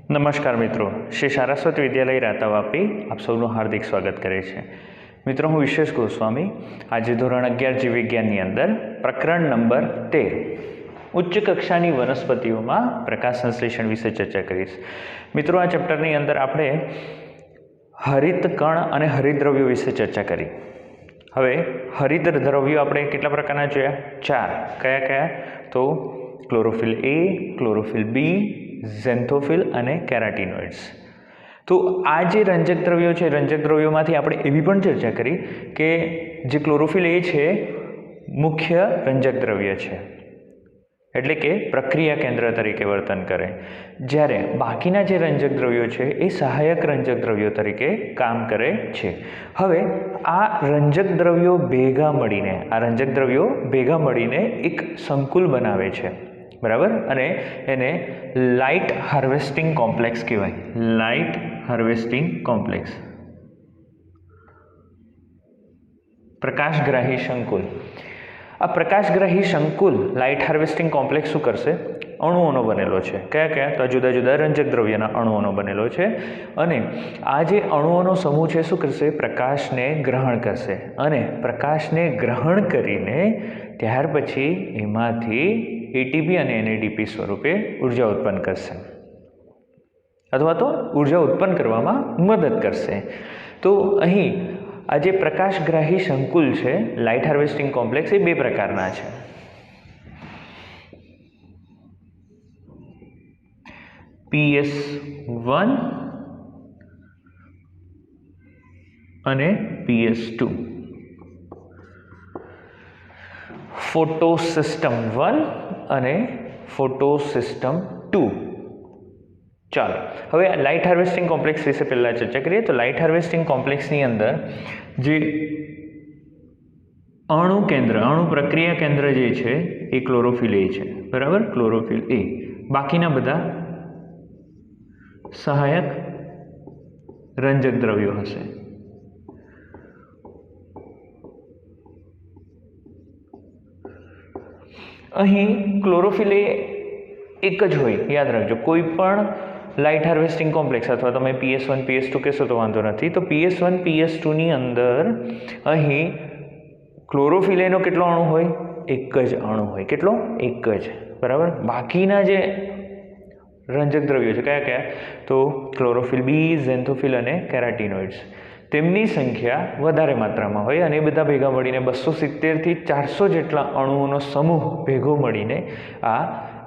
નમસ્કાર મિત્રો, શ્રી સારસ્વત વિદ્યાલય રાતાવાપી આપ સૌનું હાર્દિક સ્વાગત કરે છે. મિત્રો, હું વિશેષ ગોસ્વામી આજે ધોરણ 11 જીવ વિજ્ઞાનની અંદર પ્રકરણ નંબર 13 ઉચ્ચ કક્ષાની વનસ્પતિઓમાં પ્રકાશ સંશ્લેષણ વિશે ચર્ચા કરીશ. મિત્રો, આ ચેપ્ટરની અંદર આપણે હરિત કણ અને હરિતદ્રવ્યો વિશે ચર્ચા કરી. હવે હરિત દ્રવ્યો આપણે કેટલા પ્રકારના જોયા? 4. કયા કયા? તો ક્લોરોફિલ એ, ક્લોરોફિલ બી, ઝેન્થોફિલ અને કેરાટીનોઇડ્સ. તો આ જે રંજક દ્રવ્યો છે, રંજક દ્રવ્યોમાંથી આપણે એવી પણ ચર્ચા કરી કે જે ક્લોરોફિલ એ છે મુખ્ય રંજક દ્રવ્ય છે, એટલે કે પ્રક્રિયા કેન્દ્ર તરીકે વર્તન કરે, જ્યારે બાકીના જે રંજક દ્રવ્યો છે એ સહાયક રંજક દ્રવ્યો તરીકે કામ કરે છે. હવે આ રંજક દ્રવ્યો ભેગા મળીને એક સંકુલ બનાવે છે, બરાબર, અને એને લાઇટ હાર્વેસ્ટિંગ કોમ્પ્લેક્સ કહેવાય. લાઇટ હાર્વેસ્ટિંગ કોમ્પ્લેક્સ, પ્રકાશગ્રાહી સંકુલ. આ પ્રકાશગ્રાહી સંકુલ લાઇટ હાર્વેસ્ટિંગ કોમ્પ્લેક્સ શું કરશે? અણુઓનો બનેલો છે. કયા કયા? તો જુદા જુદા રંજક દ્રવ્યના અણુઓનો બનેલો છે, અને આ જે અણુઓનો સમૂહ છે શું કરશે? પ્રકાશને ગ્રહણ કરશે, અને પ્રકાશને ગ્રહણ કરીને ત્યાર પછી એમાંથી એટીપી અને એનએડીપી સ્વરૂપે ઉર્જા ઉત્પન્ન કરશે, અથવા તો ઉર્જા ઉત્પન્ન કરવામાં મદદ કરશે. તો અહીં આ જે પ્રકાશગ્રાહી સંકુલ છે, લાઇટ હાર્વેસ્ટિંગ કોમ્પ્લેક્સ, એ બે પ્રકારના છે. PS1 અને PS2. ફોટોસિસ્ટમ 1 અને ફોટોસિસ્ટમ 2. ચાલો, હવે લાઇટ હાર્વેસ્ટિંગ કોમ્પ્લેક્સ વિશે પહેલાં ચર્ચા કરીએ. તો લાઇટ હાર્વેસ્ટિંગ કોમ્પ્લેક્સની અંદર જે અણુ પ્રક્રિયા કેન્દ્ર જે છે એ ક્લોરોફિલ એ છે, બરાબર, ક્લોરોફિલ એ. બાકીના બધા સહાયક રંજક દ્રવ્યો હશે. અહીં ક્લોરોફિલ એ એક જ હોય, યાદ રાખજો. કોઈ પણ લાઇટ હાર્વેસ્ટિંગ કોમ્પ્લેક્સ, અથવા તમે PS1 PS2 કહેશો તો વાંધો નથી, તો PS1 PS2ની અંદર અહીં ક્લોરોફિલ એનો કેટલો અણુ હોય? એક જ અણુ હોય. કેટલો? એક જ, બરાબર. બાકીના જે રંજક દ્રવ્યો છે કયા કયા? તો ક્લોરોફિલ બી, ઝેન્થોફિલ અને કેરાટીનોઇડ્સ. તેમની સંખ્યા વધારે માત્રામાં હોય, અને એ બધા ભેગા મળીને 270 થી 400 જેટલા અણુઓનો સમૂહ ભેગો મળીને આ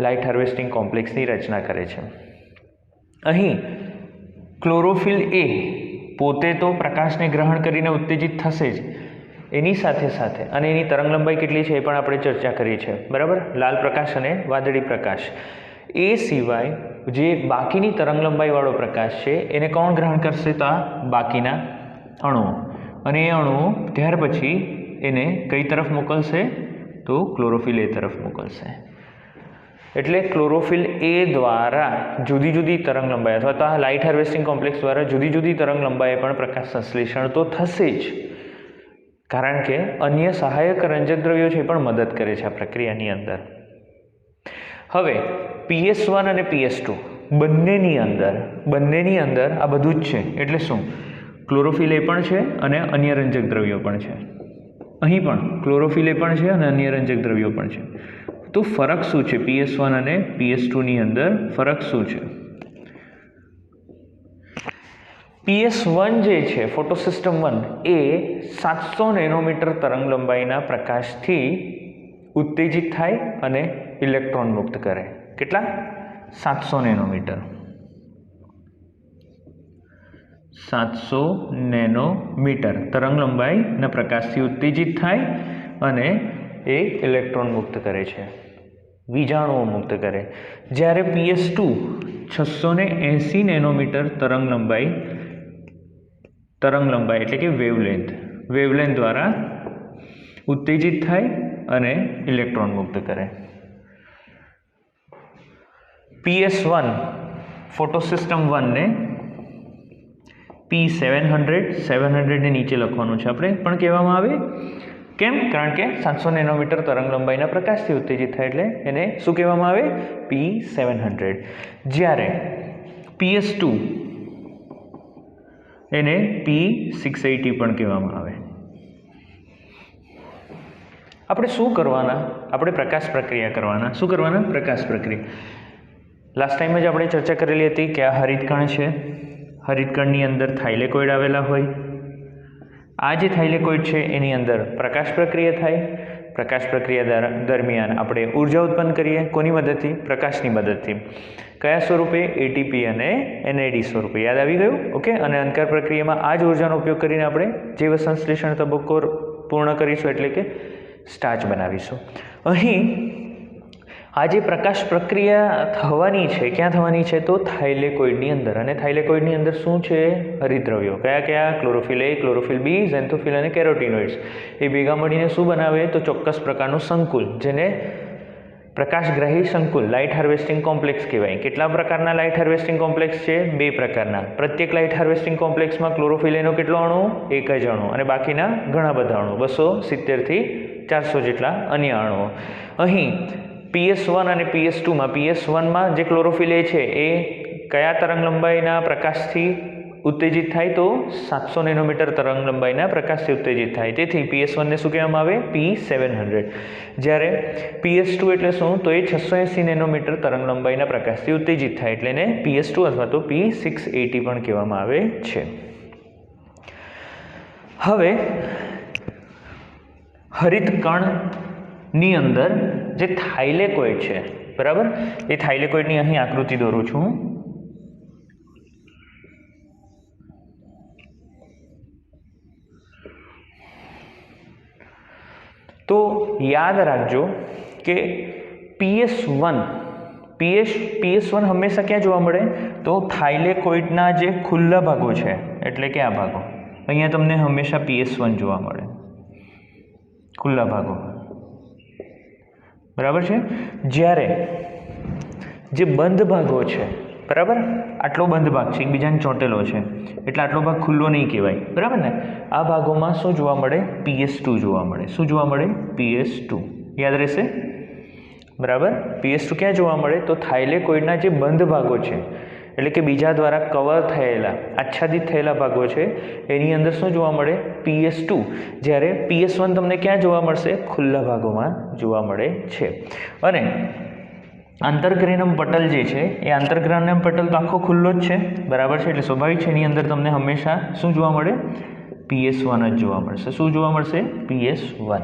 લાઇટ હાર્વેસ્ટિંગ કોમ્પ્લેક્સની રચના કરે છે. અહીં ક્લોરોફિલ એ પોતે તો પ્રકાશને ગ્રહણ કરીને ઉત્તેજિત થશે જ, એની સાથે સાથે, અને એની તરંગલંબાઈ કેટલી છે એ પણ આપણે ચર્ચા કરી છે, બરાબર, લાલ પ્રકાશ અને વાદળી પ્રકાશ. એ સિવાય જે બાકીની તરંગલંબાઈવાળો પ્રકાશ છે એને કોણ ગ્રહણ કરશે? તો આ બાકીના અણુઓ, અને એ અણુઓ ત્યાર પછી એને કઈ તરફ મોકલશે? તો ક્લોરોફિલ એ તરફ મોકલશે. એટલે ક્લોરોફિલ એ દ્વારા જુદી જુદી તરંગલંબાઈ, અથવા તો આ લાઇટ હાર્વેસ્ટિંગ કોમ્પ્લેક્સ દ્વારા જુદી જુદી તરંગલંબાઈએ પણ પ્રકાશ સંશ્લેષણ તો થશે જ, કારણ કે અન્ય સહાયક રંજક દ્રવ્યો છે એ પણ મદદ કરે છે આ પ્રક્રિયાની અંદર. હવે PS1 અને PS2 બંનેની અંદર આ બધું જ છે. એટલે શું? ક્લોરોફિલ એ પણ છે અને અન્ય રંજક દ્રવ્યો પણ છે. અહીં પણ ક્લોરોફિલ એ પણ છે અને અન્ય રંજક દ્રવ્યો પણ છે. તો ફરક શું છે? PS1 અને PS2ની અંદર ફરક શું છે? PS1 જે છે, ફોટોસિસ્ટમ 1, એ 700 નેનોમીટર તરંગલંબાઈના પ્રકાશથી ઉત્તેજિત થાય અને ઇલેક્ટ્રોન મુક્ત કરે. કેટલા? 700 નેનોમીટર. 700 નેનોમીટર તરંગલંબાઈના પ્રકાશથી ઉત્તેજિત થાય અને એ ઇલેક્ટ્રોન મુક્ત કરે છે, વીજાણુઓ મુક્ત કરે. જ્યારે PS2 680 નેનોમીટર તરંગલંબાઈ એટલે કે વેવલેન્થ દ્વારા ઉત્તેજિત થાય અને ઇલેક્ટ્રોન મુક્ત કરે. PS1 ફોટોસિસ્ટમ 1 ને P700 ને નીચે લખવાનું છે આપણે, પણ કહેવામાં આવે કેમ? કારણ કે 700 નેનોમીટર તરંગલંબાઈના પ્રકાશથી ઉત્તેજિત થાય એટલે એને શું કહેવામાં આવે? P700. જ્યારે PS2 એને P680 પણ કહેવામાં આવે. આપણે શું કરવાના? આપણે પ્રકાશ પ્રક્રિયા કરવાના. શું કરવાના? પ્રકાશ પ્રક્રિયા. લાસ્ટ ટાઈમ જ આપણે ચર્ચા કરેલી હતી કે આ હરિતકણ છે. હરિતકણની અંદર થાઇલેકોઇડ આવેલા હોય. આ જે થાઇલેકોઇડ છે એની અંદર પ્રકાશ પ્રક્રિયા થાય. પ્રકાશ પ્રક્રિયા દરમિયાન આપણે ઉર્જા ઉત્પન્ન કરીએ. કોની મદદથી? પ્રકાશની મદદથી. કયા સ્વરૂપે? એટીપી અને એનએડી સ્વરૂપે. યાદ આવી ગયું? ઓકે. અને અંતર પ્રક્રિયામાં આ જ ઉર્જાનો ઉપયોગ કરીને આપણે જૈવ સંશ્લેષણ તબક્કો પૂર્ણ કરીશું, એટલે કે સ્ટાર્ચ બનાવીશું. અહીં આ જે પ્રકાશ પ્રક્રિયા થવાની છે, ક્યાં થવાની છે? તો થાઇલેકોઇડની અંદર. અને થાઇલેકોઇડની અંદર શું છે? હરિતદ્રવ્યો. કયા કયા? ક્લોરોફિલ એ, ક્લોરોફિલ બી, ઝેન્થોફિલ અને કેરોટીનોઇડ્સ. એ ભેગા મળીને શું બનાવે? તો ચોક્કસ પ્રકારનું સંકુલ, જેને પ્રકાશગ્રાહી સંકુલ, લાઇટ હાર્વેસ્ટિંગ કોમ્પ્લેક્સ કહેવાય. કેટલા પ્રકારના લાઇટ હાર્વેસ્ટિંગ કોમ્પ્લેક્સ છે? 2 પ્રકારના. પ્રત્યેક લાઇટ હાર્વેસ્ટિંગ કોમ્પ્લેક્સમાં ક્લોરોફિલ એનો કેટલો અણુ? 1 જ અણુ, અને બાકીના ઘણા બધા અણુ, 270 થી 400 જેટલા અન્ય અણુઓ. અહીં PS1 અને PS2માં, PS1માં જે ક્લોરોફિલ એ છે એ કયા તરંગ લંબાઈના પ્રકાશથી ઉત્તેજિત થાય? તો 700 નેનોમીટર તરંગ લંબાઈના પ્રકાશથી ઉત્તેજિત થાય. તેથી PS1ને શું કહેવામાં આવે? P700. જ્યારે PS2 એટલે શું? તો એ 680 નેનોમીટર તરંગ લંબાઈના પ્રકાશથી ઉત્તેજિત થાય, એટલે એને PS2 અથવા તો P680 પણ કહેવામાં આવે છે. હવે હરિતકણની અંદર જે થાઇલેકોઇડ છે, બરાબર, એ થાઇલેકોઇડની અહીં આકૃતિ દોરું છું. તો યાદ રાખજો કે PS1 હંમેશા ક્યાં જોવા મળે? તો થાઇલેકોઇડના જે ખુલ્લા ભાગો છે, એટલે કે આ ભાગો, અહીંયા તમને હંમેશા PS1 જોવા મળે, ખુલ્લા ભાગો, બરાબર છે. જ્યારે જે બંધ ભાગો છે, બરાબર, આટલો બંધ ભાગ છે, એકબીજાને ચોંટેલો છે, એટલે આટલો ભાગ ખુલ્લો નહીં કહેવાય, બરાબર ને? આ ભાગોમાં શું જોવા મળે? PS2 જોવા મળે. શું જોવા મળે? PS2. યાદ રહેશે, બરાબર? PS2 ક્યાં જોવા મળે? તો થાઇલેકોઇડના જે બંધ ભાગો છે, એટલે કે બીજા દ્વારા કવર થયેલા, આચ્છાદિત થયેલા ભાગો છે, એની અંદર શું જોવા મળે? PS2. જ્યારે PS1 તમને ક્યાં જોવા મળશે? ખુલ્લા ભાગોમાં જોવા મળે છે. અને આંતરગ્રેનમ પટલ જે છે, એ આંતરગ્રેનમ પટલ તો આખો ખુલ્લો જ છે, બરાબર છે, એટલે સ્વાભાવિક છે એની અંદર તમને હંમેશા શું જોવા મળે? PS1 જ જોવા મળશે. શું જોવા મળશે? PS1.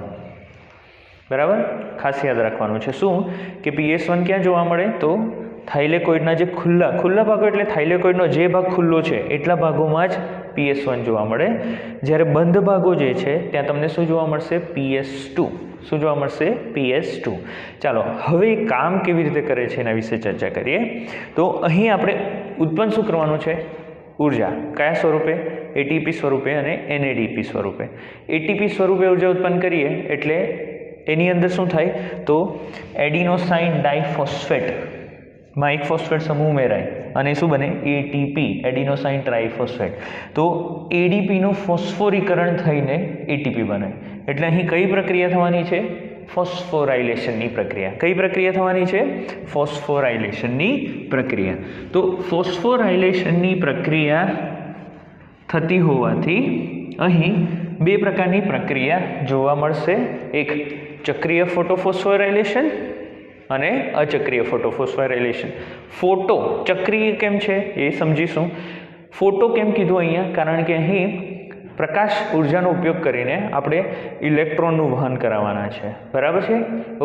બરાબર, ખાસ યાદ રાખવાનું છે. શું કે PS1 ક્યાં જોવા મળે? તો થાઇલેકોઇડના જે ખુલ્લા ભાગો, એટલે થાઇલેકોઇડનો જે ભાગ ખુલ્લો છે એટલા ભાગોમાં જ PS1 જોવા મળે. જ્યારે બંધ ભાગો જે છે ત્યાં તમને શું જોવા મળશે? PS2. શું જોવા મળશે? PS2. ચાલો, હવે કામ કેવી રીતે કરે છે એના વિશે ચર્ચા કરીએ. તો અહીં આપણે ઉત્પન્ન શું કરવાનું છે? ઉર્જા. કયા સ્વરૂપે? એટીપી સ્વરૂપે અને એનએડીપી સ્વરૂપે. એટીપી સ્વરૂપે ઉર્જા ઉત્પન્ન કરીએ એટલે એની અંદર શું થાય? તો એડિનોસાઇન ડાયફોસ્ફેટ માં એક ફોસ્ફેટ સમૂહ ઉમેરાય અને શું બને? ATP, adenosine triphosphate. તો એડીપીનું ફોસ્ફોરીકરણ થઈને એટીપી બને. એટલે અહીં કઈ પ્રક્રિયા થવાની છે? ફોસ્ફોરાઇલેશનની પ્રક્રિયા. કઈ પ્રક્રિયા થવાની છે? ફોસ્ફોરાઇલેશનની પ્રક્રિયા. તો ફોસ્ફોરાઇલેશનની પ્રક્રિયા થતી હોવાથી અહીં 2 પ્રકારની પ્રક્રિયા જોવા મળશે. એક ચક્રીય ફોટોફોસ્ફોરાઇલેશન અને અચક્રીય ફોટોફોસ્ફોરાઇલેશન. ફોટો ચક્રીય કેમ છે એ સમજીશું. ફોટો કેમ કીધું અહીંયા? કારણ કે અહીં પ્રકાશ ઉર્જાનો ઉપયોગ કરીને આપણે ઇલેક્ટ્રોનનું વહન કરાવવાના છે, બરાબર છે?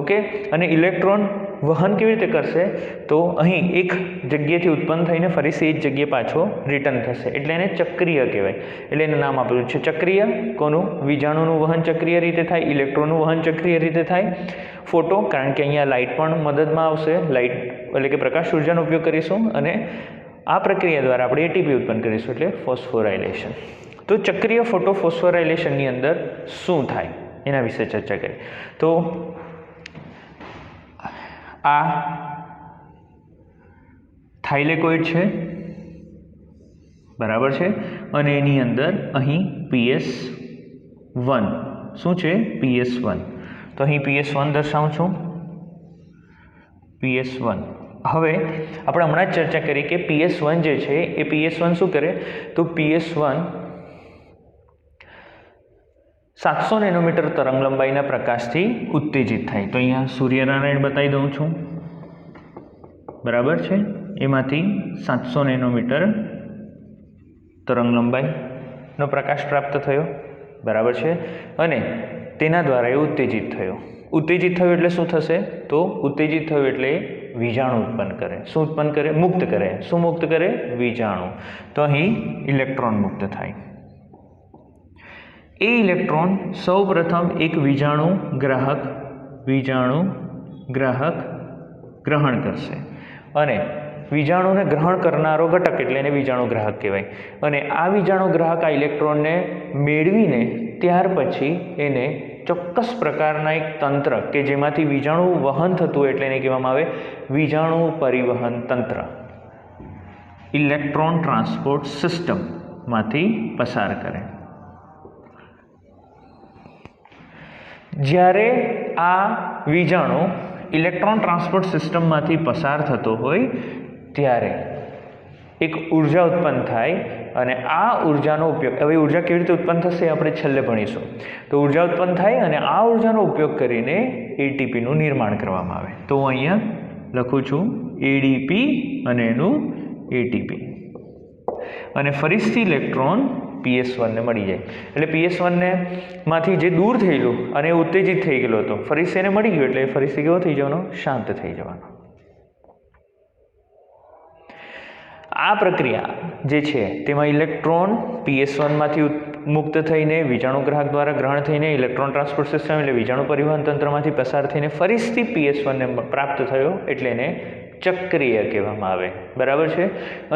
ઓકે. અને ઇલેક્ટ્રોન વહન કેવી રીતે કરશે? તો અહીં એક જગ્યાએથી ઉત્પન્ન થઈને ફરીથી એ જ જગ્યાએ પાછો રિટર્ન થશે, એટલે એને ચક્રીય કહેવાય. એટલે એનું નામ આપેલું છે ચક્રીય. કોનું? વિજાણુનું વહન ચક્રીય રીતે થાય, ઇલેક્ટ્રોનનું વહન ચક્રીય રીતે થાય. ફોટો, કારણ કે અહીંયા લાઇટ પણ મદદમાં આવશે, લાઇટ એટલે કે પ્રકાશ ઉર્જાનો ઉપયોગ કરીશું, અને આ પ્રક્રિયા દ્વારા આપણે એટીપી ઉત્પન્ન કરીશું, એટલે ફોસ્ફોરાઇલેશન. તો ચક્રીય ફોટોફોસ્ફોરાઇલેશનની અંદર શું થાય એના વિશે ચર્ચા કરીએ. તો આ થાઇલેકોઇડ છે, બરાબર છે, અને એની અંદર અહીં PS1 શું છે? PS1. તો અહીં PS1 દર્શાવું છું, PS1, હવે આપણે હમણાં જ ચર્ચા કરી કે PS1 જે છે એ PS1 શું કરે તો PS1 700 નેનોમીટર તરંગ લંબાઈના પ્રકાશથી ઉત્તેજિત થાય. તો અહીંયા સૂર્યનારાયણ બતાવી દઉં છું, બરાબર છે. એમાંથી 700 નેનોમીટર તરંગ લંબાઈનો પ્રકાશ પ્રાપ્ત થયો, બરાબર છે. અને તેના દ્વારા એ ઉત્તેજિત થયો. ઉત્તેજિત થયું એટલે શું થશે તો ઉત્તેજિત થયું એટલે વીજાણુ ઉત્પન્ન કરે. શું ઉત્પન્ન કરે? મુક્ત કરે. શું મુક્ત કરે? વીજાણુ. તો અહીં ઇલેક્ટ્રોન મુક્ત થાય. એ ઇલેક્ટ્રોન સૌપ્રથમ એક વીજાણુ ગ્રાહક ગ્રહણ કરશે અને વીજાણુને ગ્રહણ કરનારો ઘટક એટલે એને વીજાણુ ગ્રાહક કહેવાય. અને આ વીજાણુ ગ્રાહક આ ઇલેક્ટ્રોનને મેળવીને ત્યાર પછી એને ચોક્કસ પ્રકારના એક તંત્ર કે જેમાંથી વીજાણુ વહન થતું એટલે એને કહેવામાં આવે વીજાણુ પરિવહન તંત્ર, ઇલેક્ટ્રોન ટ્રાન્સપોર્ટ સિસ્ટમમાંથી પસાર કરે. જ્યારે આ વીજાણુ ઇલેક્ટ્રોન ટ્રાન્સપોર્ટ સિસ્ટમમાંથી પસાર થતો હોય ત્યારે એક ઉર્જા ઉત્પન્ન થાય અને આ ઉર્જાનો ઉપયોગ, હવે ઉર્જા કેવી રીતે ઉત્પન્ન થશે આપણે છેલ્લે ભણીશું. તો ઉર્જા ઉત્પન્ન થાય અને આ ઉર્જાનો ઉપયોગ કરીને એટીપીનું નિર્માણ કરવામાં આવે. તો હું અહીંયા લખું છું એડીપી અને એનું એટીપી. અને ફરીથી ઇલેક્ટ્રોન PS1ને મળી જાય. એટલે PS1ને માંથી જે દૂર થયેલું અને ઉત્તેજિત થઈ ગયેલો હતો ફરીથી એને મળી ગયું એટલે ફરીથી કેવો થઈ જવાનો? શાંત થઈ જવાનો. આ પ્રક્રિયા જે છે તેમાં ઇલેક્ટ્રોન PS1માંથી મુક્ત થઈને વીજાણુ ગ્રાહક દ્વારા ગ્રહણ થઈને ઇલેક્ટ્રોન ટ્રાન્સપોર્ટ સિસ્ટમ એટલે વીજાણુ પરિવહન તંત્રમાંથી પસાર થઈને ફરીથી PS1ને પ્રાપ્ત થયો એટલે એને ચક્રીય કહેવામાં આવે, બરાબર છે.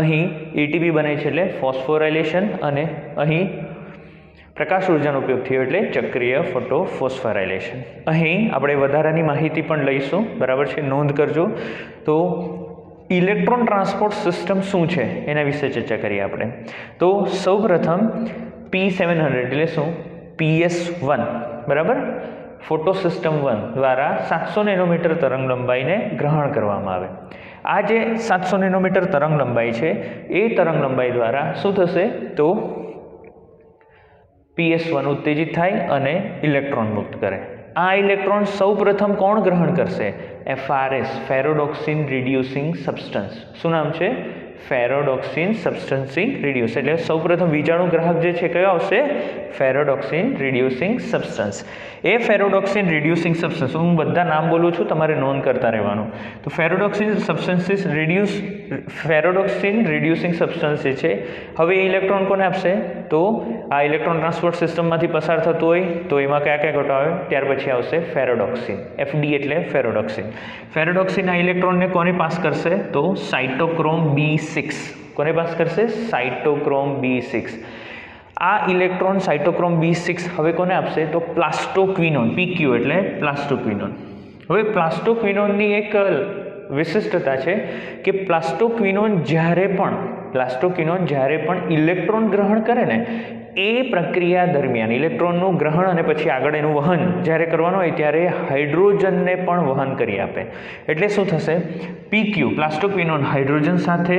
અહીં એટીપી બને છે એટલે ફોસ્ફોરાયલેશન અને અહીં પ્રકાશ ઉર્જાનો ઉપયોગ થયો એટલે ચક્રીય ફોટોફોસ્ફોરાયલેશન. અહીં આપણે વધારાની માહિતી પણ લઈશું, બરાબર છે, નોંધ કરજો. તો ઇલેક્ટ્રોન ટ્રાન્સપોર્ટ સિસ્ટમ શું છે એના વિશે ચર્ચા કરીએ આપણે. તો સૌપ્રથમ P700 એટલે શું? PS1, બરાબર, ફોટો સિસ્ટમ 1 દ્વારા 700 નેનોમીટર તરંગ લંબાઈને ગ્રહણ કરવામાં આવે. આ જે 700 નેનોમીટર તરંગ લંબાઈ છે એ તરંગ લંબાઈ દ્વારા શું થશે તો PS1 ઉત્તેજિત થાય અને ઇલેક્ટ્રોન મુક્ત કરે. આ ઇલેક્ટ્રોન સૌપ્રથમ કોણ ગ્રહણ કરશે? FRS, ferredoxin reducing substance. શું નામ છે? ફેરોડોક્સિન સબસ્ટન્સિંગ રિડ્યુસ. એટલે સૌપ્રથમ વીજાણુ ગ્રાહક જે છે કયો આવશે? Ferredoxin reducing substance. એ ફેરોડોક્સિન રિડ્યુસિંગ સબસ્ટન્સ, હું બધા નામ બોલું છું, તમારે નોંધ કરતા રહેવાનું. તો ફેરોડોક્સિન રિડ્યુસિંગ સબસ્ટન્સ જે છે હવે એ ઇલેક્ટ્રોન કોને આપશે? તો આ ઇલેક્ટ્રોન ટ્રાન્સપોર્ટ સિસ્ટમમાંથી પસાર થતું હોય તો એમાં કયા કયા ઘટકો આવે? ત્યાર પછી આવશે ફેરોડોક્સિન. FD એટલે ફેરોડોક્સિન. ફેરોડોક્સિન આ ઇલેક્ટ્રોનને કોને પાસ કરશે? તો સાઇટોક્રોમ B6. કોને પાસ કરશે? Cytochrome B6. આ ઇલેક્ટ્રોન સાઇટોક્રોમ B6 હવે કોને આપશે? તો પ્લાસ્ટોક્વિનોન, PQ એટલે પ્લાસ્ટોક્વિનોન. હવે પ્લાસ્ટોક્વિનોનની એક વિશિષ્ટતા છે કે પ્લાસ્ટોક્વિનોન જ્યારે પણ ઇલેક્ટ્રોન ગ્રહણ કરે ને એ પ્રક્રિયા દરમિયાન ઇલેક્ટ્રોનનું ગ્રહણ અને પછી આગળ એનું વહન જ્યારે કરવાનું હોય ત્યારે હાઇડ્રોજનને પણ વહન કરી આપે. એટલે શું થશે? PQ પ્લાસ્ટોક્વિનોન હાઇડ્રોજન સાથે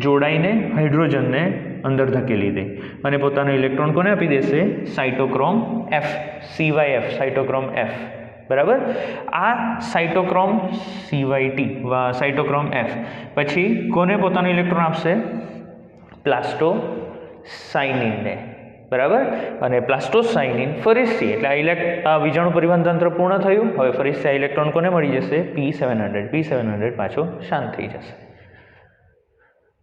જોડાઈને હાઇડ્રોજનને અંદર ધકેલી દે અને પોતાનો ઇલેક્ટ્રોન કોને આપી દેશે? Cytochrome F, CYF, cytochrome F, બરાબર. આ સાઇટોક્રોમ CYT, સાઇટોક્રોમ F પછી કોને પોતાનો ઇલેક્ટ્રોન આપશે? પ્લાસ્ટોસાયનિનને, બરાબર. અને પ્લાસ્ટોસાયનિન ફરીથી એટલે આ વીજાણુ પરિવહન તંત્ર પૂર્ણ થયું. હવે ફરીથી આ ઇલેક્ટ્રોન કોને મળી જશે? P700 પાછો શાંત થઈ જશે.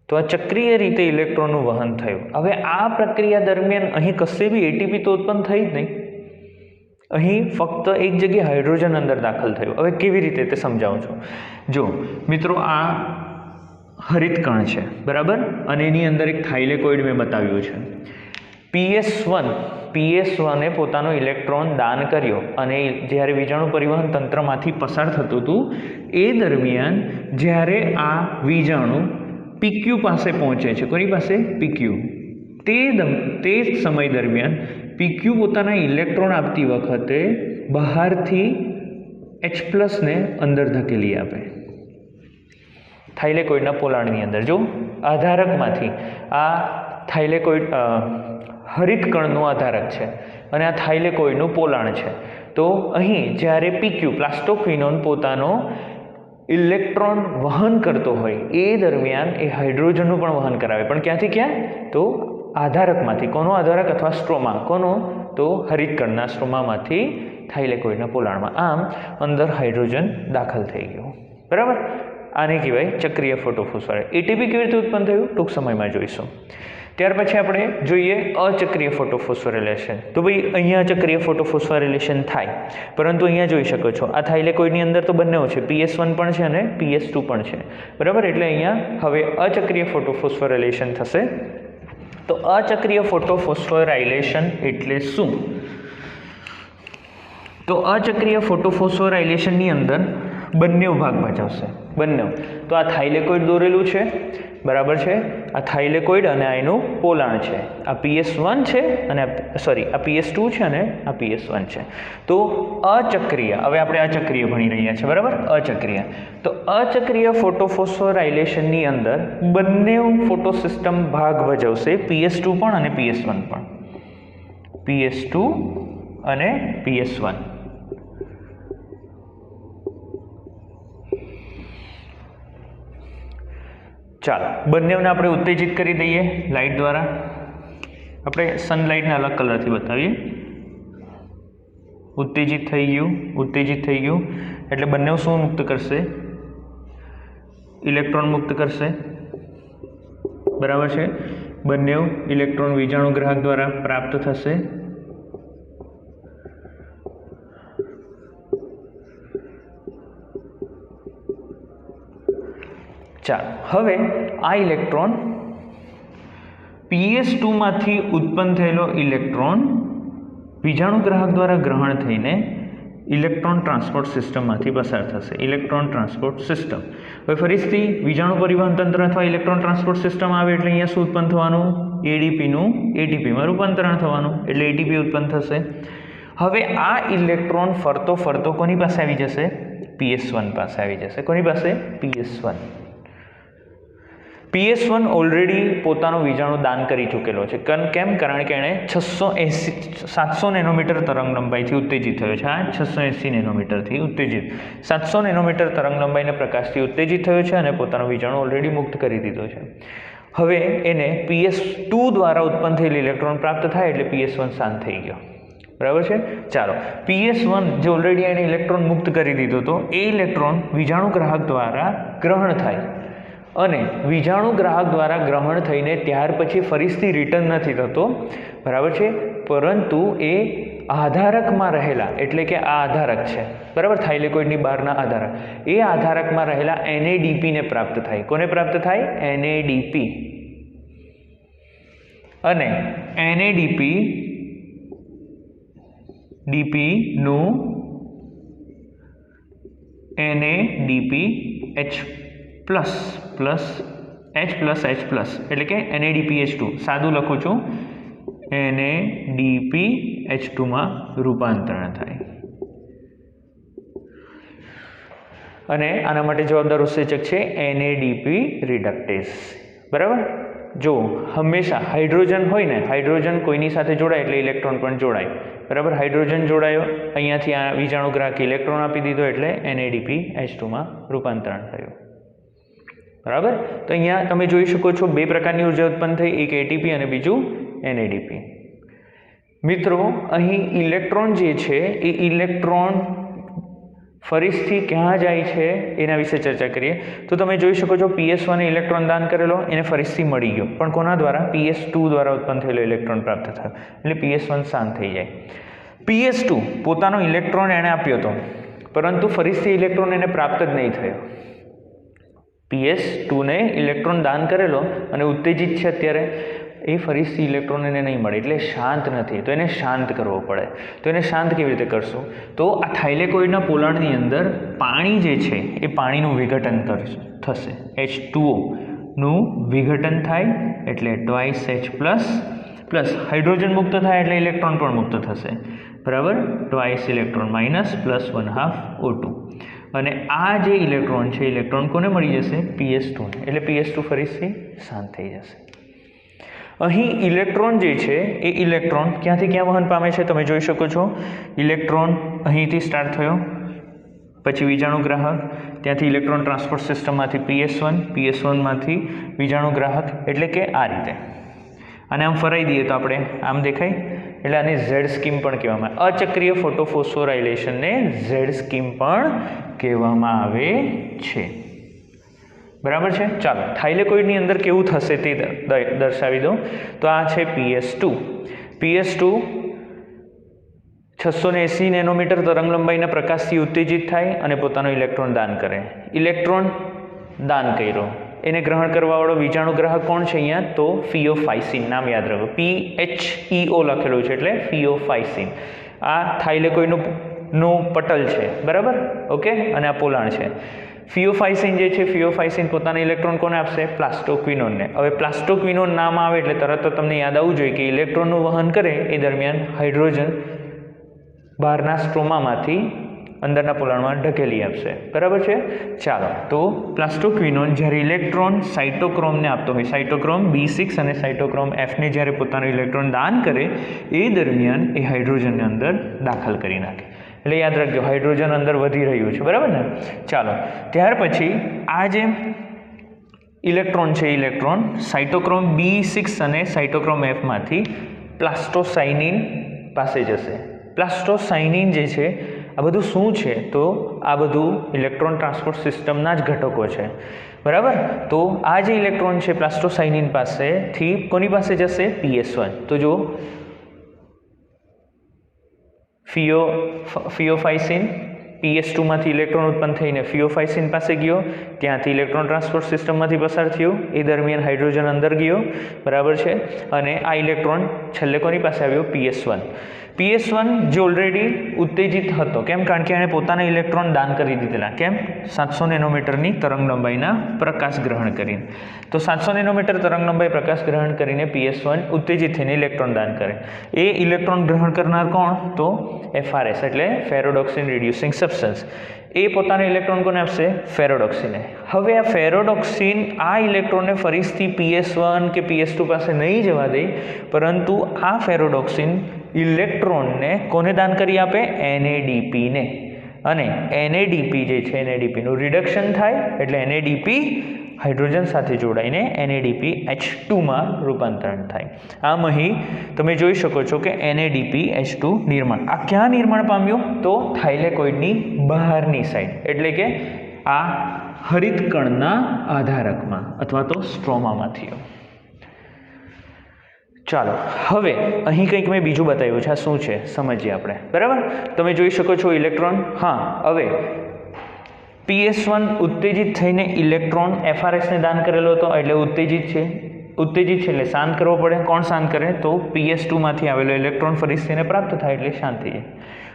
તો આ ચક્રીય રીતે ઇલેક્ટ્રોનનું વહન થયું. હવે આ પ્રક્રિયા દરમિયાન અહીં કશે બી એટીપી તો ઉત્પન્ન થઈ જ નહીં. અહીં ફક્ત એક જગ્યાએ હાઇડ્રોજન અંદર દાખલ થયું. હવે કેવી રીતે તે સમજાવું છું. જો મિત્રો, આ હરિતકણ છે, બરાબર, અને એની અંદર એક થાઇલેકોઇડ મેં બતાવ્યું છે. PS1એ પોતાનો ઇલેક્ટ્રોન દાન કર્યો અને જ્યારે વીજાણુ પરિવહન તંત્રમાંથી પસાર થતું હતું એ દરમિયાન જ્યારે આ વીજાણુ PQ પાસે પહોંચે છે, કોની પાસે? PQ. તે સમય દરમિયાન PQ પોતાના ઇલેક્ટ્રોન આપતી વખતે બહારથી H+ ને અંદર ધકેલી આપે. થાઇલેકોઇડના પોલાણની અંદર. જો આધારકમાંથી આ થાઇલેકોઇડ હરિતકણનું આધારક છે અને આ થાઇલેકોઇડનું પોલાણ છે. તો અહીં જ્યારે પીક્યુ પ્લાસ્ટોક્વિનોન પોતાનો ઇલેક્ટ્રોન વહન કરતો હોય એ દરમિયાન એ હાઇડ્રોજનનું પણ વહન કરાવે, પણ ક્યાંથી ક્યાં? તો આધારકમાંથી. કોનો આધારક? અથવા સ્ટ્રોમા. કોનો? તો હરિતકણના સ્ટ્રોમામાંથી થાઇલેકોઇડના પોલાણમાં. આમ અંદર હાઇડ્રોજન દાખલ થઈ ગયું. બરાબર. આને કહેવાય ચક્રીય ફોટોફોસ્ફોરાયલેશન. એટીપી કેવી રીતે ઉત્પન્ન થયું ટૂંક સમયમાં જોઈશું. ત્યાર પછી આપણે જોઈએ અચક્રીય ફોટોફોસ્ફોરાયલેશન. તો ભાઈ અહીંયા ચક્રીય ફોટોફોસ્ફોરાયલેશન થાય, પરંતુ અહીંયા જોઈ શકો છો આ થાઇલેકોઇડની અંદર તો બંને છે, PS1 પણ છે અને PS2 પણ છે. બરાબર. એટલે અહીંયા હવે અચક્રીય ફોટોફોસ્ફોરાયલેશન થશે. તો અચક્રીય ફોટોફોસ્ફોરાયલેશન એટલે શું? તો અચક્રીય ફોટોફોસ્ફોરાયલેશનની અંદર બંને ભાગ ભજવશે. બંને. તો આ થાઇલેકોઇડ દોરેલું છે, બરાબર છે. આ થાઇલેકોઇડ અને આ એનું પોલાણ છે. આ PS1 છે અને આ PS2 છે અને આ PS1 છે. તો અચક્રીય, હવે આપણે અચક્રીય ભણી રહ્યા છીએ, બરાબર. અચક્રીય. તો અચક્રીય ફોટોફોસ્ફોરાયલેશનની અંદર બંને ફોટો સિસ્ટમ ભાગ ભજવશે, PS2 પણ અને PS1 પણ. PS2 અને PS1. ચાલો બંનેને આપણે ઉત્તેજિત કરી દઈએ લાઇટ દ્વારા. આપણે સનલાઇટને અલગ કલરથી બતાવીએ. ઉત્તેજિત થઈ ગયું, ઉત્તેજિત થઈ ગયું એટલે બંને શું મુક્ત કરશે? ઇલેક્ટ્રોન મુક્ત કરશે. બરાબર છે. બંને ઇલેક્ટ્રોન વીજાણુગ્રાહક દ્વારા પ્રાપ્ત થશે. ચાલો હવે આ ઇલેક્ટ્રોન PS2 માંથી ઉત્પન્ન થયેલો ઇલેક્ટ્રોન વીજાણુગ્રાહક દ્વારા ગ્રહણ થઈને ઇલેક્ટ્રોન ટ્રાન્સપોર્ટ સિસ્ટમમાંથી પસાર થશે. Electron transport system. હવે ફરીથી વીજાણુ પરિવહન તંત્ર અથવા ઇલેક્ટ્રોન ટ્રાન્સપોર્ટ સિસ્ટમ આવે એટલે અહીંયા શું ઉત્પન્ન થવાનું? ADPનું ATPમાં રૂપાંતરણ થવાનું, એટલે ATP ઉત્પન્ન થશે. હવે આ ઇલેક્ટ્રોન ફરતો ફરતો કોની પાસે આવી જશે? PS1 પાસે આવી જશે. કોની પાસે? PS1. PS1 ઓલરેડી પોતાનું વીજાણુ દાન કરી ચૂકેલો છે. કેમ? કારણ કે એણે 700 નેનોમીટર તરંગ લંબાઈથી ઉત્તેજિત થયો છે. 680 નેનોમીટરથી ઉત્તેજિત, 700 નેનોમીટર તરંગ લંબાઈના પ્રકાશથી ઉત્તેજિત થયો છે અને પોતાનો વીજાણુ ઓલરેડી મુક્ત કરી દીધો છે. હવે એને PS2 દ્વારા ઉત્પન્ન થયેલ ઇલેક્ટ્રોન પ્રાપ્ત થાય એટલે PS1 શાંત થઈ ગયો. બરાબર છે. ચાલો PS1 જે ઓલરેડી એને ઇલેક્ટ્રોન મુક્ત કરી દીધો હતો એ ઇલેક્ટ્રોન વીજાણુગ્રાહક દ્વારા ગ્રહણ થાય અને વીજાણુગ્રાહક દ્વારા ગ્રહણ થઈને ત્યાર પછી ફરીથી રિટર્ન નથી થતો, બરાબર છે. પરંતુ એ આધારકમાં રહેલા, એટલે કે આ આધારક છે, બરાબર, થાઇલેકોઇડની બહારના આધારક, એ આધારકમાં રહેલા NADPને પ્રાપ્ત થાય. કોને પ્રાપ્ત થાય? NADP. અને NADPનું NADPH પ્લસ H એટલે કે NADPH2. સાદું લખું છું, NADPH2 માં રૂપાંતરણ થાય. અને આના માટે જવાબદાર ઉત્સેચક છે NADP રિડક્ટેઝ. બરાબર. જો હંમેશા હાઇડ્રોજન હોય ને, હાઇડ્રોજન કોઈની સાથે જોડાય એટલે ઇલેક્ટ્રોન પણ જોડાય. બરાબર. હાઇડ્રોજન જોડાયો, અહીંયાથી આ વીજાણુગ્રાહક ઇલેક્ટ્રોન આપી દીધો એટલે NADPH2 માં રૂપાંતરણ થયું. બરાબર. તો અહીંયા તમે જોઈ શકો છો બે પ્રકારની ઉર્જા ઉત્પન્ન થઈ, એક ATP અને બીજું NADP. મિત્રો અહીં ઇલેક્ટ્રોન જે છે એ ઇલેક્ટ્રોન ફરીથી ક્યાં જાય છે એના વિશે ચર્ચા કરીએ. તો તમે જોઈ શકો છો PS1 એ ઇલેક્ટ્રોન દાન કરેલો, એને ફરીથી મળી ગયો, પણ કોના દ્વારા? PS2 દ્વારા ઉત્પન્ન થયેલો ઇલેક્ટ્રોન પ્રાપ્ત થયો એટલે PS1 શાંત થઈ જાય. PS2 પોતાનો ઇલેક્ટ્રોન એણે આપ્યો હતો, પરંતુ ફરીથી ઇલેક્ટ્રોન એને પ્રાપ્ત જ નહીં થયો. PS2ને ઇલેક્ટ્રોન દાન કરેલો અને ઉત્તેજિત છે અત્યારે, એ ફરીથી ઇલેક્ટ્રોન એને નહીં મળે એટલે શાંત નથી. તો એને શાંત કરવો પડે. તો એને શાંત કેવી રીતે કરશું? તો આ થાઇલેકોઇડના પોલાણની અંદર પાણી જે છે એ પાણીનું વિઘટન થશે. H2O વિઘટન થાય એટલે 2H પ્લસ હાઇડ્રોજન મુક્ત થાય એટલે ઇલેક્ટ્રોન પણ મુક્ત થશે. બરાબર, twice electron minus plus 1/2 O2 અને આ જે ઇલેક્ટ્રોન છે ઇલેક્ટ્રોન કોને મળી જશે? PS2 ને, એટલે PS2 ફરીથી શાંત થઈ જશે. અહીં ઇલેક્ટ્રોન જે છે એ ઇલેક્ટ્રોન ક્યાંથી ક્યાં વહન પામે છે તમે જોઈ શકો છો. ઇલેક્ટ્રોન અહીંથી સ્ટાર્ટ થયો, પછી વિજાણુગ્રાહક, ત્યાંથી ઇલેક્ટ્રોન ટ્રાન્સપોર્ટ સિસ્ટમમાંથી PS1માંથી વિજાણુગ્રાહક, એટલે કે આ રીતે. અને આમ ફરાઈ દઈએ તો આપણે આમ દેખાય, એટલે આને ઝેડ સ્કીમ પણ કહેવામાં આવે. અચક્રીય ફોટોફોસ્ફોરાઇલેશનને ઝેડ સ્કીમ પણ કહેવામાં આવે છે. બરાબર છે. ચાલો, થાઇલેકોઇડની અંદર કેવું થશે તે દર્શાવી દો. તો આ છે PS2. PS2 680 નેનોમીટર તરંગ લંબાઈના પ્રકાશથી ઉત્તેજિત થાય અને પોતાનો ઇલેક્ટ્રોન દાન કરે. ઇલેક્ટ્રોન દાન કર્યો, એને ગ્રહણ કરવાવાળો વિજાણુગ્રાહક કોણ છે અહીંયા? તો ફિયોફાઇસિન. નામ યાદ રાખો, PHEO લખેલું છે એટલે ફિયોફાઇસિન. આ થાઇલેકોઇડનું પટલ છે, બરાબર, ઓકે, અને આ પોલાણ છે. ફિયોફાઇસિન જે છે, ફિયોફાઇસિન પોતાના ઇલેક્ટ્રોન કોને આપશે? પ્લાસ્ટોક્વિનોનને. હવે પ્લાસ્ટોક્વિનોન નામ આવે એટલે તરત તમને યાદ આવવું જોઈએ કે ઇલેક્ટ્રોનનું વહન કરે એ દરમિયાન હાઇડ્રોજન બહારના સ્ટ્રોમામાંથી અંદરના પોલાણમાં ઢકેલી આપશે. બરાબર છે. ચાલો, તો પ્લાસ્ટોક્વિનોન જ્યારે ઇલેક્ટ્રોન સાઇટોક્રોમને આપતો હોય, સાઇટોક્રોમ B6 અને સાઇટોક્રોમ Fને જ્યારે પોતાનું ઇલેક્ટ્રોન દાન કરે એ દરમિયાન એ હાઇડ્રોજનને અંદર દાખલ કરી નાખે. એટલે યાદ રાખજો, હાઇડ્રોજન અંદર વધી રહ્યું છે, બરાબર ને. ચાલો, ત્યાર પછી આ જે ઇલેક્ટ્રોન છે, ઇલેક્ટ્રોન સાઇટોક્રોમ B6 અને સાઇટોક્રોમ Fમાંથી પ્લાસ્ટોસાઇનિન પાસે જશે. પ્લાસ્ટોસાઇનિન જે છે આ બધું શું છે? તો આ બધું ઇલેક્ટ્રોન ટ્રાન્સપોર્ટ સિસ્ટમના જ ઘટકો છે, બરાબર. તો આ જે ઇલેક્ટ્રોન છે પ્લાસ્ટોસાઇનિન પાસેથી કોની પાસે જશે? PS1. તો જો ફિયોફાઇસિન PS2માંથી ઇલેક્ટ્રોન ઉત્પન્ન થઈને ફિયોફાઇસિન પાસે ગયો, ત્યાંથી ઇલેક્ટ્રોન ટ્રાન્સપોર્ટ સિસ્ટમમાંથી પસાર થયો, એ દરમિયાન હાઇડ્રોજન અંદર ગયો, બરાબર છે. અને આ ઇલેક્ટ્રોન છેલ્લે કોની પાસે આવ્યો? PS1. PS1 જે ઓલરેડી ઉત્તેજિત હતો, કેમ? કારણ કે એણે પોતાના ઇલેક્ટ્રોન દાન કરી દીધેલા. કેમ? 700 નેનોમીટરની તરંગ લંબાઈના પ્રકાશ ગ્રહણ કરીને. તો 700 નેનોમીટર તરંગ લંબાઈ પ્રકાશ ગ્રહણ કરીને PS1 ઉત્તેજિત થઈને ઇલેક્ટ્રોન દાન કરે. એ ઇલેક્ટ્રોન ગ્રહણ કરનાર કોણ? તો FRS એટલે ફેરોડોક્સિન રિડ્યુસિંગ સબસ્ટન્સ. એ પોતાના ઇલેક્ટ્રોન કોને આપશે? ફેરોડોક્સિને. હવે આ ફેરોડોક્સિન આ ઇલેક્ટ્રોનને ફરીથી PS1 કે PS2 પાસે નહીં જવા દે, પરંતુ આ ફેરોડોક્સિન ઇલેક્ટ્રોનને કોને દાન કરી આપે? NADPને. અને NADP જે છે, NADPનું રિડક્શન થાય એટલે NADP હાઇડ્રોજન સાથે જોડાઈને NADPH2માં રૂપાંતરણ થાય. આમ અહીં તમે જોઈ શકો છો કે NADPH2 નિર્માણ. આ ક્યાં નિર્માણ પામ્યું? તો થાઇલેકોઇડની બહારની સાઈડ, એટલે કે આ હરિતકણના આધારકમાં અથવા તો સ્ટ્રોમામાં થયો. ચાલો, હવે અહીં કંઈક મેં બીજું બતાવ્યું છે. આ શું છે સમજીએ આપણે, બરાબર. તમે જોઈ શકો છો ઇલેક્ટ્રોન. હા, હવે PS1 ઉત્તેજિત થઈને ઇલેક્ટ્રોન FRSને દાન કરેલો હતો, એટલે ઉત્તેજિત છે એટલે શાંત કરવો પડે. કોણ શાંત કરે? તો PS2માંથી આવેલો ઇલેક્ટ્રોન ફરીથી એને પ્રાપ્ત થાય એટલે શાંત થઈ જાય.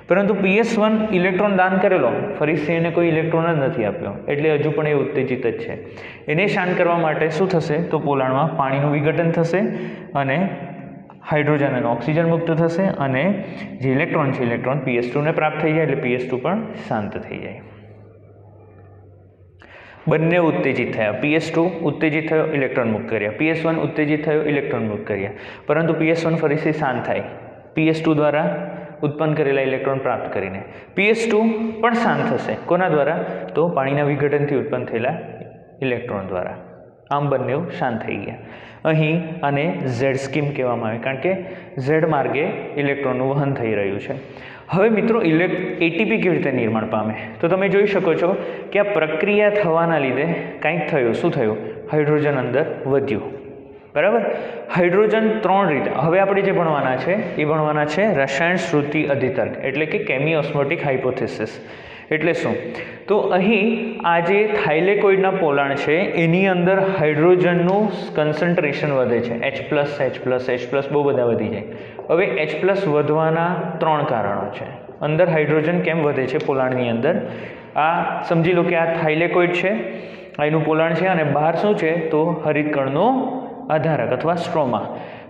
પરંતુ PS1 ઇલેક્ટ્રોન દાન કરેલો, ફરીથી એને કોઈ ઇલેક્ટ્રોન જ નથી આપ્યો, એટલે હજુ પણ એ ઉત્તેજિત જ છે. એને શાંત કરવા માટે શું થશે? તો પોલાણમાં પાણીનું વિઘટન થશે અને હાઇડ્રોજન અને ઓક્સિજન મુક્ત થશે અને જે ઇલેક્ટ્રોન છે ઇલેક્ટ્રોન PS2ને પ્રાપ્ત થઈ જાય એટલે PS2 પણ શાંત થઈ જાય. બંને ઉત્તેજિત થયા. PS2 ઉત્તેજિત થયો, ઇલેક્ટ્રોન મુક્ત કર્યા. PS1 ઉત્તેજિત થયો, ઇલેક્ટ્રોન મુક્ત કર્યા. પરંતુ PS1 ફરીથી શાંત થાય PS2 દ્વારા ઉત્પન્ન કરેલા ઇલેક્ટ્રોન પ્રાપ્ત કરીને. PS2 પણ શાંત થશે. કોના દ્વારા? તો પાણીના વિઘટનથી ઉત્પન્ન થયેલા ઇલેક્ટ્રોન દ્વારા. આમ બંને શાંત થઈ ગયા. અહીં આને ઝેડ સ્કીમ કહેવામાં આવે, કારણ કે ઝેડ માર્ગે ઇલેક્ટ્રોનનું વહન થઈ રહ્યું છે. હવે મિત્રો ATP કેવી રીતે નિર્માણ પામે? તો તમે જોઈ શકો છો કે આ પ્રક્રિયા થવાના લીધે કંઈક થયું. શું થયું? હાઇડ્રોજન અંદર વધ્યું, બરાબર. હાઇડ્રોજન 3 રીતે. હવે આપણે જે ભણવાના છે એ ભણવાના છે રસાયણ શ્રુતિ અધિતર્ક, એટલે કે કેમિઓસ્મોટિક હાઇપોથેસિસ. એટલે શું? તો અહીં આ જે થાઇલેકોઇડના પોલાણ છે એની અંદર હાઇડ્રોજનનું કન્સન્ટ્રેશન વધે છે. H+, બહુ બધા વધી જાય. હવે H+ વધવાના 3 કારણો છે. અંદર હાઇડ્રોજન કેમ વધે છે પોલાણની અંદર? આ સમજી લો કે આ થાઇલેકોઇડ છે, આ એનું પોલાણ છે, અને બહાર શું છે? તો હરિતકણનો આધારક અથવા સ્ટ્રોમા.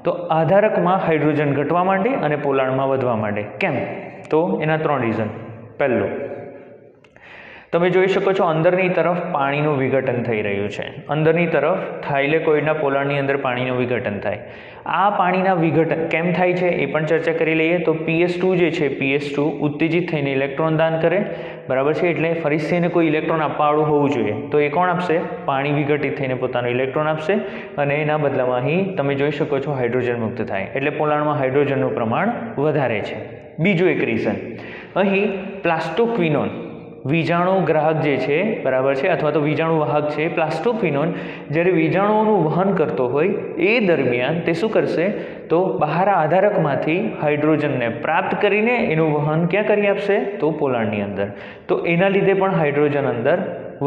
તો આધારકમાં હાઇડ્રોજન ઘટવા માંડે અને પોલાણમાં વધવા માંડે. કેમ? તો એના 3 રીઝન. પહેલું, તમે જોઈ શકો છો અંદરની તરફ પાણીનું વિઘટન થઈ રહ્યું છે. અંદરની તરફ થાઇલેકોઇડના પોલાણની અંદર પાણીનું વિઘટન થાય. આ પાણીના વિઘટન કેમ થાય છે એ પણ ચર્ચા કરી લઈએ. તો PS2 જે છે, PS2 ઉત્તેજિત થઈને ઇલેક્ટ્રોન દાન કરે, બરાબર છે. એટલે ફરીથી એને કોઈ ઇલેક્ટ્રોન આપવાવાળું હોવું જોઈએ. તો એ કોણ આપશે? પાણી વિઘટિત થઈને પોતાનો ઇલેક્ટ્રોન આપશે અને એના બદલામાં અહીં તમે જોઈ શકો છો હાઇડ્રોજન મુક્ત થાય. એટલે પોલાણમાં હાઇડ્રોજનનું પ્રમાણ વધારે છે. બીજું એક રીઝન, અહીં પ્લાસ્ટોક્વિનોન વીજાણુ ગ્રાહક જે છે, બરાબર છે, અથવા તો વીજાણુ વાહક છે, પ્લાસ્ટોક્વિનોન જ્યારે વીજાણુઓનું વહન કરતો હોય એ દરમિયાન તે શું કરશે? તો બહાર આધારકમાંથી હાઇડ્રોજનને પ્રાપ્ત કરીને એનું વહન ક્યાં કરી આપશે? તો પોલાણની અંદર. તો એના લીધે પણ હાઇડ્રોજન અંદર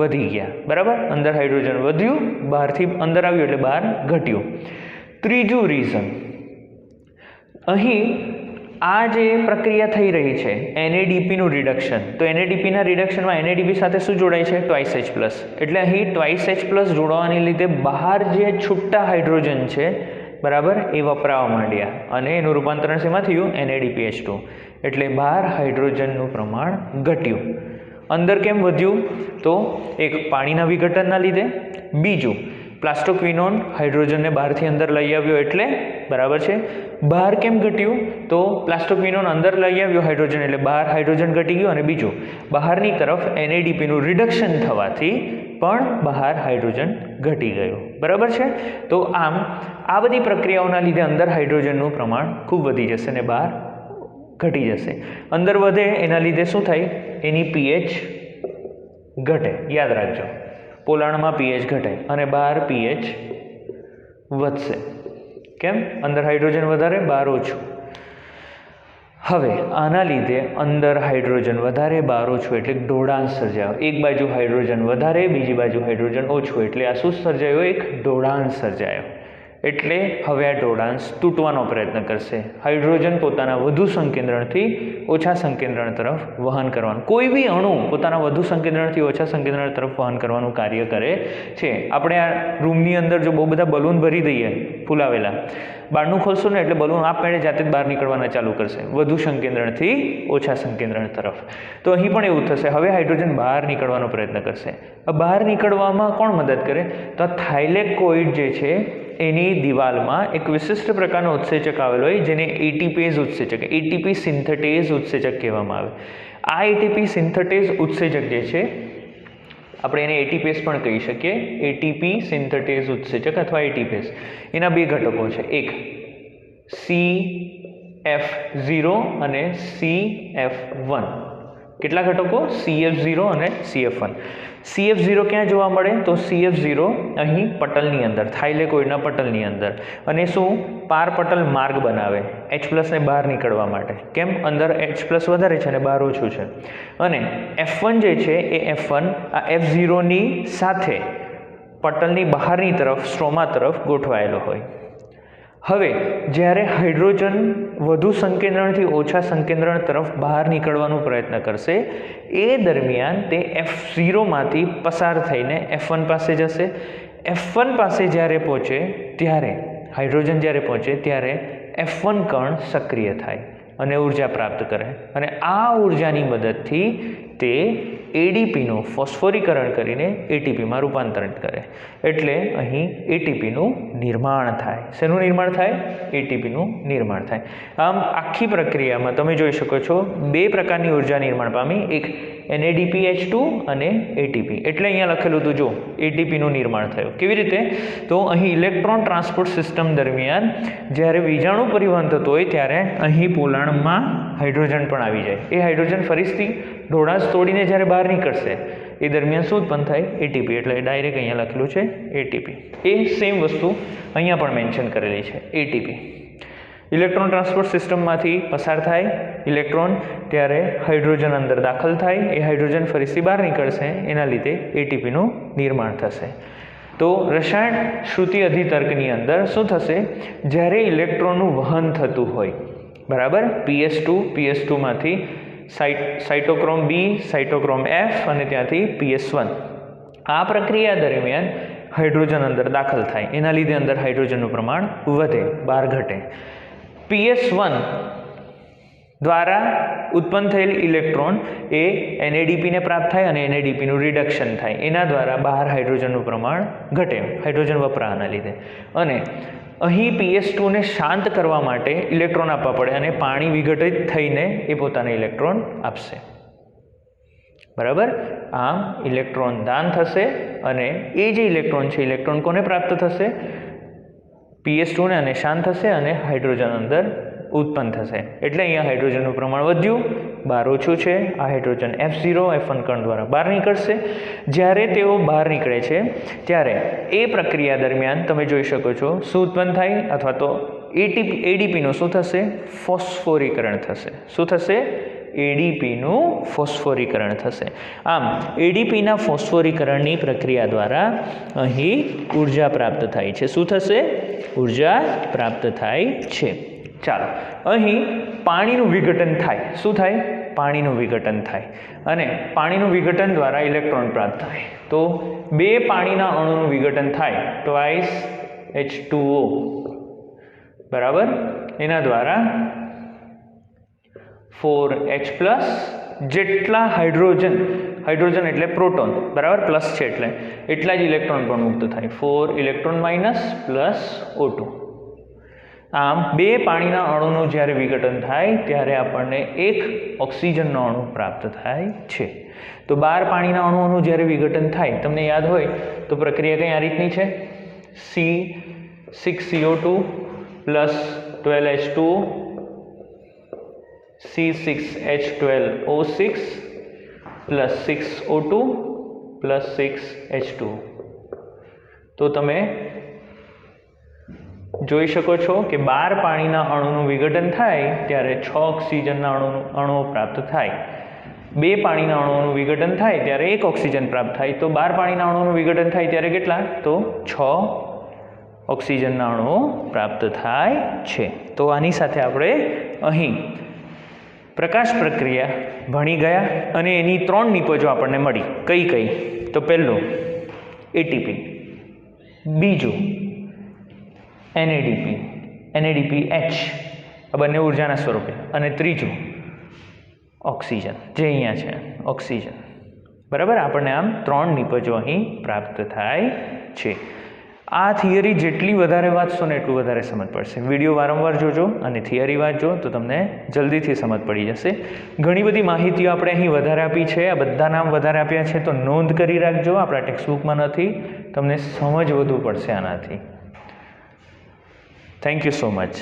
વધી ગયા, બરાબર. અંદર હાઇડ્રોજન વધ્યું, બહારથી અંદર આવ્યું એટલે બહાર ઘટ્યું. ત્રીજું રીઝન, અહીં આ જે પ્રક્રિયા થઈ રહી છે NADPનું રિડક્શન, તો NADPના રિડક્શનમાં NADP સાથે શું જોડાય છે? Twice H+. એટલે અહીં ટ્વાઇસ H+ જોડાવાને લીધે બહાર જે છૂટા હાઇડ્રોજન છે, બરાબર, એ વપરાવા માંડ્યા અને એનું રૂપાંતરણ શેમાં થયું? NADPH2. એટલે બહાર હાઇડ્રોજનનું પ્રમાણ ઘટ્યું. અંદર કેમ વધ્યું? તો એક પાણીના વિઘટનના લીધે, બીજું પ્લાસ્ટોક્વિનોન હાઇડ્રોજનને બહારથી અંદર લઈ આવ્યો એટલે, બરાબર છે. બહાર કેમ ઘટ્યું? તો પ્લાસ્ટોક્વિનોન અંદર લઈ આવ્યો હાઇડ્રોજન એટલે બહાર હાઇડ્રોજન ઘટી ગયું. અને બીજું, બહારની તરફ NADPનું રિડક્શન થવાથી પણ બહાર હાઇડ્રોજન ઘટી ગયું, બરાબર છે. તો આમ આ બધી પ્રક્રિયાઓના લીધે અંદર હાઇડ્રોજનનું પ્રમાણ ખૂબ વધી જશે અને બહાર ઘટી જશે. અંદર વધે એના લીધે શું થાય? એની pH ઘટે. યાદ રાખજો, પોલાણમાં pH ઘટે અને બહાર pH વધશે. કેમ? અંદર હાઇડ્રોજન વધારે, બહાર ઓછું. હવે આના લીધે અંદર હાઇડ્રોજન વધારે, બહાર ઓછું, એટલે ઢોળાંશ સર્જાયો. એક બાજુ હાઇડ્રોજન વધારે, બીજી બાજુ હાઇડ્રોજન ઓછું, એટલે આ શું સર્જાયો? એક ઢોળાંશ સર્જાયો. એટલે હવે આ ઢોળાંશ તૂટવાનો પ્રયત્ન કરશે. હાઇડ્રોજન પોતાના વધુ સંકેન્દ્રણથી ઓછા સંકેન્દ્રણ તરફ વહન કરવાનું, કોઈ બી અણુ પોતાના વધુ સંકેન્દ્રણથી ઓછા સંકેન્દ્રણ તરફ વહન કરવાનું કાર્ય કરે છે. આપણે આ રૂમની અંદર જો બહુ બધા બલૂન ભરી દઈએ ફૂલાવેલા, બહારનું ખોલશો ને એટલે બલૂન આપમેળે જાતે જ બહાર નીકળવાના ચાલુ કરશે, વધુ સંકેન્દ્રણથી ઓછા સંકેન્દ્રણ તરફ. તો અહીં પણ એવું થશે. હવે હાઇડ્રોજન બહાર નીકળવાનો પ્રયત્ન કરશે. બહાર નીકળવામાં કોણ મદદ કરે? તો થાઇલેકોઇડ જે છે એની દિવાલમાં એક વિશિષ્ટ પ્રકારનો ઉત્સેચક આવેલો હોય જેને ATPase ઉત્સેચક, ATP સિન્થેટેઝ ઉત્સેચક કહેવામાં આવે. આ ATP સિન્થેટેઝ ઉત્સેચક જે છે, આપણે એને ATPase પણ કહી શકીએ. ATP સિન્થેટેઝ ઉત્સેચક અથવા ATPase, એના બે ઘટકો છે. એક CF0 અને CF1. કેટલા ઘટકો? CF0 અને CF1. CF0 ક્યાં જોવા મળે? તો CF0 અહીં પટલની અંદર, થાઇલેકોઇડના પટલની અંદર. અને શું? પાર પટલ માર્ગ બનાવે H+ ને બહાર નીકળવા માટે. કેમ? અંદર H+ વધારે છે અને બહાર ઓછું છે. અને F1 જે છે એ F1 આ F0ની સાથે પટલની બહારની તરફ, સ્ટ્રોમા તરફ ગોઠવાયેલો હોય. હવે જ્યારે હાઇડ્રોજન વધુ સંકેન્દ્રણથી ઓછા સંકેન્દ્રણ તરફ બહાર નીકળવાનો પ્રયત્ન કરશે એ દરમિયાન તે F0માંથી પસાર થઈને F1 પાસે જશે. F1 પાસે જ્યારે પહોંચે ત્યારે, હાઇડ્રોજન જ્યારે પહોંચે ત્યારે F1 કણ સક્રિય થાય અને ઉર્જા પ્રાપ્ત કરે. અને આ ઉર્જાની મદદથી તે ADPનું ફોસ્ફોરીકરણ કરીને ATPમાં રૂપાંતરિત કરે. એટલે અહીં ATPનું નિર્માણ થાય. શેનું નિર્માણ થાય? ATPનું નિર્માણ થાય. આમ આખી પ્રક્રિયામાં તમે જોઈ શકો છો બે પ્રકારની ઉર્જા નિર્માણ પામી. એક NADPH2 અને ATP. એટલે અહીંયા લખેલું હતું જો ATPનું નિર્માણ થયું. કેવી રીતે? તો અહીં ઇલેક્ટ્રોન ટ્રાન્સપોર્ટ સિસ્ટમ દરમિયાન જ્યારે વીજાણુ પરિવહન થતું હોય ત્યારે અહીં પોલાણમાં હાઇડ્રોજન પણ આવી જાય. એ હાઇડ્રોજન ફરીથી ઢોળાંશ તોડીને જ્યારે બહાર નીકળશે એ દરમિયાન શું ઉત્પન્ન થાય? ATP. એટલે ડાયરેક્ટ અહીંયા લખેલું છે ATP. એ સેમ વસ્તુ અહીંયા પણ મેન્શન કરેલી છે, ATP. ઇલેક્ટ્રોન ટ્રાન્સપોર્ટ સિસ્ટમમાંથી પસાર થાય ઇલેક્ટ્રોન ત્યારે હાઇડ્રોજન અંદર દાખલ થાય, એ હાઇડ્રોજન ફરીથી બહાર નીકળશે, એના લીધે ATPનું નિર્માણ થશે. તો રસાયણ શ્રુતિ અધિતર્કની અંદર શું થશે? જ્યારે ઇલેક્ટ્રોનનું વહન થતું હોય, બરાબર, PS2માંથી સાઇટોક્રોમ B, સાઇટોક્રોમ F અને ત્યાંથી PS1. આ પ્રક્રિયા દરમિયાન હાઇડ્રોજન અંદર દાખલ થાય, એના લીધે અંદર હાઇડ્રોજનનું પ્રમાણ વધે, બહાર ઘટે. PS1 દ્વારા ઉત્પન્ન થયેલ ઇલેક્ટ્રોન એ NADPને પ્રાપ્ત થાય અને NADPનું રિડક્શન થાય, એના દ્વારા બહાર હાઇડ્રોજનનું પ્રમાણ ઘટે, હાઇડ્રોજન વપરાવાના લીધે. અને અહીં PS2ને શાંત કરવા માટે ઇલેક્ટ્રોન આપવા પડે અને પાણી વિઘટિત થઈને એ પોતાને ઇલેક્ટ્રોન આપશે. બરાબર. આમ ઇલેક્ટ્રોન દાન થશે અને એ જે ઇલેક્ટ્રોન છે, ઇલેક્ટ્રોન કોને પ્રાપ્ત થશે? PS2ને, અને શાંત થશે અને હાઇડ્રોજન અંદર ઉત્પન્ન થશે. એટલે અહીંયા હાઇડ્રોજનનું પ્રમાણ વધ્યું, બહાર ઓછું છે. આ હાઇડ્રોજન F1 કણ દ્વારા બહાર નીકળશે. જ્યારે તેઓ બહાર નીકળે છે ત્યારે એ પ્રક્રિયા દરમિયાન તમે જોઈ શકો છો શું ઉત્પન્ન થાય, અથવા તો ADPનું શું થશે? ફોસ્ફોરીકરણ થશે. શું થશે? ADPનું ફોસ્ફોરીકરણ થશે. આમ ADPના ફોસ્ફોરીકરણની પ્રક્રિયા દ્વારા અહીં ઉર્જા પ્રાપ્ત થાય છે. શું થશે? ઉર્જા પ્રાપ્ત થાય છે. ચાલો, અહીં પાણીનું વિઘટન થાય. શું થાય? પાણીનું વિઘટન થાય અને પાણીનું વિઘટન દ્વારા ઇલેક્ટ્રોન પ્રાપ્ત થાય. તો બે પાણીના અણુનું વિઘટન થાય, ટ્વાઇસ H2O, બરાબર. એના દ્વારા 4H+, જેટલા હાઇડ્રોજન એટલે પ્રોટોન, બરાબર, પ્લસ છે એટલે એટલા જ ઇલેક્ટ્રોન પણ મુક્ત થાય. 4 ઇલેક્ટ્રોન માઇનસ પ્લસ O2. આમ બે પાણીના અણુનું જ્યારે વિઘટન થાય ત્યારે આપણને એક ઓક્સિજનનો અણુ પ્રાપ્ત થાય છે. તો 12 પાણીના અણુઓનું જ્યારે વિઘટન થાય, તમને યાદ હોય તો પ્રક્રિયા કંઈ આ રીતની છે. C6CO2 plus 12H2O, C6H12O6 plus 6O2 plus 6H2O. તો તમે જોઈ શકો છો કે 12 પાણીના અણુનું વિઘટન થાય ત્યારે 6 ઓક્સિજનના અણુઓ પ્રાપ્ત થાય. 2 પાણીના અણુઓનું વિઘટન થાય ત્યારે 1 ઓક્સિજન પ્રાપ્ત થાય. તો 12 પાણીના અણુઓનું વિઘટન થાય ત્યારે કેટલા? તો 6 ઓક્સિજનના અણુઓ પ્રાપ્ત થાય છે. તો આની સાથે આપણે અહીં પ્રકાશ પ્રક્રિયા ભણી ગયા અને એની 3 નિપજો આપણને મળી. કઈ કઈ? તો પહેલું ATP, બીજું NADPH, આ બંને ઉર્જાના સ્વરૂપે, અને ત્રીજું ઓક્સિજન, જે અહીંયા છે ઓક્સિજન. બરાબર. આપણને આમ 3 નિપજો અહીં પ્રાપ્ત થાય છે. આ થિયરી જેટલી વધારે વાંચશો ને એટલું વધારે સમજ પડશે. વિડીયો વારંવાર જોજો અને થિયરી વાંચજો તો તમને જલ્દીથી સમજ પડી જશે. ઘણી બધી માહિતીઓ આપણે અહીં વધારે આપી છે, આ બધા નામ વધારે આપ્યા છે, તો નોંધ કરી રાખજો. આપણા ટેક્સ્ટબુકમાં નથી, તમને સમજ વધુ પડશે આનાથી. Thank you so much.